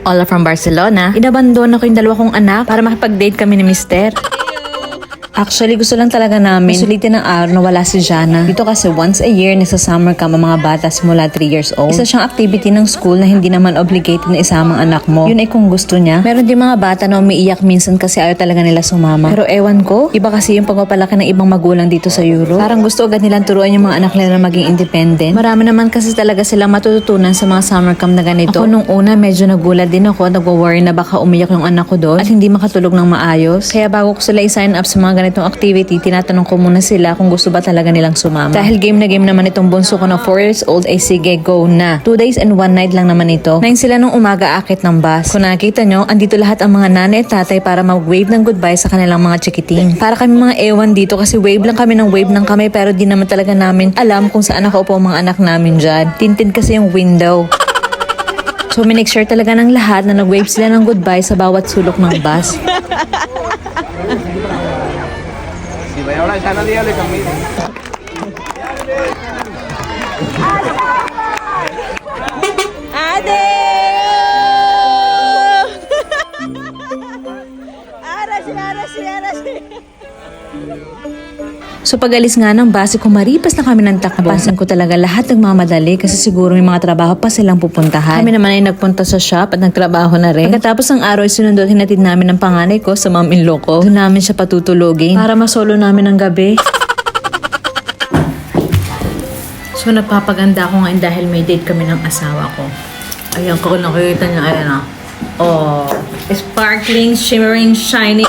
Ola from Barcelona, inabandona ko yung dalawa kong anak para makipag-date kami ni Mister. Actually, gusto lang talaga namin sulitin ng araw na wala si Jana. Dito kasi once a year, nasa-summer camp ang mga bata simula 3 years old. Isa siyang activity ng school na hindi naman obligated na isamang anak mo. Yun ay kung gusto niya. Meron din mga bata na umiiyak minsan kasi ayaw talaga nila sumama. Pero ewan ko, iba kasi yung pagpapalaki ng ibang magulang dito sa Europe. Parang gusto agad nilang turuan yung mga anak nila na maging independent. Marami naman kasi talaga silang matututunan sa mga summer camp na ganito. Ako nung una, medyo nagulat din ako. Nagwo-worry na baka umiyak yung anak ko doon at hindi makatulog ng maayos. Kaya bago ko sila i-sign up sa mga ganitong activity, tinatanong ko muna sila kung gusto ba talaga nilang sumama. Dahil game na game naman itong bunso ko na 4 years old, ay sige, go na. 2 days and 1 night lang naman ito. 9 sila nung umaga akit ng bus. Kung nakikita nyo, andito lahat ang mga nanay at tatay para mag-wave ng goodbye sa kanilang mga chikiting. Para kami mga ewan dito kasi wave lang kami ng wave ng kami pero di naman talaga namin alam kung saan nakaupo ang mga anak namin dyan. Tinted kasi yung window. So, minake sure talaga ng lahat na nag-wave sila ng goodbye sa bawat sulok ng bus. Ahora ya nadie le camina. So pag-alis nga ng base, kumaripas na kami ng takbo. Napansin ko talaga lahat nagmamadali kasi siguro may mga trabaho pa silang pupuntahan. Kami naman ay nagpunta sa shop at nagtrabaho na rin. Pagkatapos ng araw ay sinundo at hinatid namin ng panganay ko sa mom-in-law ko. Doon namin siya patutulogin para masolo namin ng gabi. So nagpapaganda ako ngayon dahil may date kami ng asawa ko. Ayan ko, nakikita niya, ayan ah. Oh, sparkling, shimmering, shiny.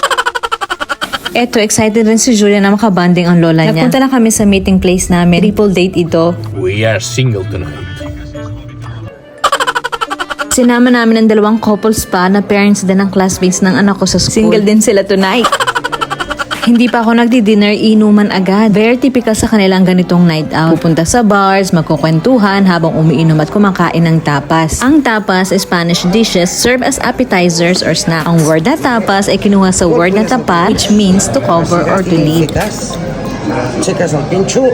Eto, excited rin si Julia na makabanding ang lola niya. Nagpunta lang kami sa meeting place namin. Triple date ito. We are single tonight. Sinama namin ang dalawang couples pa na parents din ng classmates ng anak ko sa school. Single din sila tonight. Hindi pa ako nagdi-dinner, inuman agad. Very typical sa kanilang ganitong night out. Pupunta sa bars, magkukwentuhan habang umiinom at kumakain ng tapas. Ang tapas is Spanish dishes served as appetizers or snack. Ang word na tapas ay kinuha sa word na tapat, which means to cover or to lead. Checas el pinxo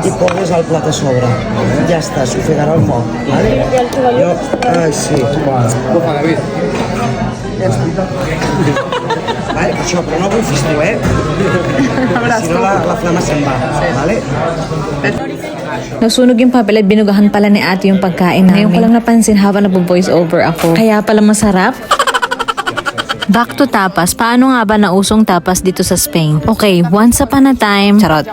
y pones el plat a sobre. Ya está, s'ofegarà el moc. ¿Vale? Jo, ai, sí. Vale, això, però no bufis tu, Si no, la flama se'n va. Vale? Nasunog yung papel at binugahan pala ni ate yung pagkain namin. Ngayon ko lang napansin habang nag-voice over ako. Kaya pala masarap. Back to tapas. Paano nga ba nausong tapas dito sa Spain? Okay, once upon a time, charot.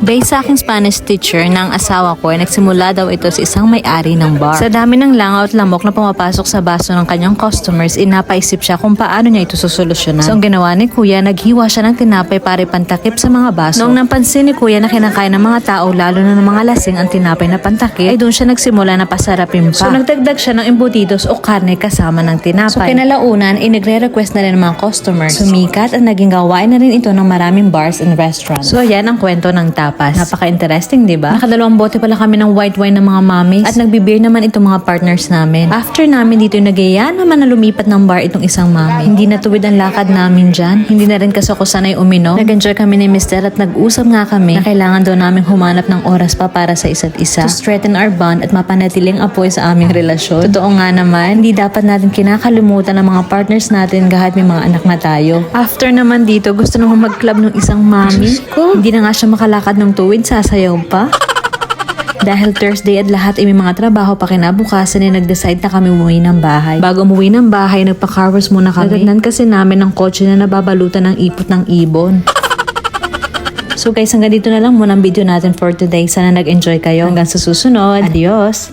Based sa aking Spanish teacher na ang asawa ko ay nagsimula daw ito sa isang may-ari ng bar. Sa dami ng langaw at lamok na pumapasok sa baso ng kanyang customers, inapaisip siya kung paano niya ito susolusyonan. So ang ginawa ni Kuya, naghiwa siya ng tinapay para pantakip sa mga baso. Noong napansin ni Kuya na kinakain ng mga tao, lalo na ng mga lasing ang tinapay na pantakip, ay doon siya nagsimula na pasarapin pa. So nagdagdag siya ng embutidos o karne kasama ng tinapay. So kinalaunan, inagre-request na rin ng mga customers. Sumikat at naging gawain na rin ito ng maraming bars and restaurants. So yan ang kwento ng tapas. Napaka-interesting, diba? Nakadalawang bote pala kami ng white wine ng mga mommies at nagbe-beer naman itong mga partners namin. After namin dito nagaya naman na lumipat ng bar itong isang mommy. Hindi natuwid ang lakad namin dyan. Hindi na rin kasi ako sanay uminom. Nag-enjoy kami ni Mister at nag-usap nga kami na kailangan daw namin humanap ng oras pa para sa isa't isa to strengthen our bond at mapanatiling apoy sa aming relasyon. Totoo nga naman, hindi dapat natin kinakalimutan ang mga partners natin kahit may mga anak na tayo. After naman dito, gusto naman mag-club ng isang mommy ko. Hindi na nga siya makalakad ng tuwid, sasayaw pa. Dahil Thursday at lahat ay may mga trabaho pa kinabukasan ay nag-decide na kami umuwi ng bahay. Bago umuwi ng bahay, nagpa-car wash muna kami. Nagatnan kasi namin ng kotse na nababalutan ng ipot ng ibon. So guys, hanggang dito na lang muna ang video natin for today. Sana nag-enjoy kayo. Hanggang sa susunod. Adios!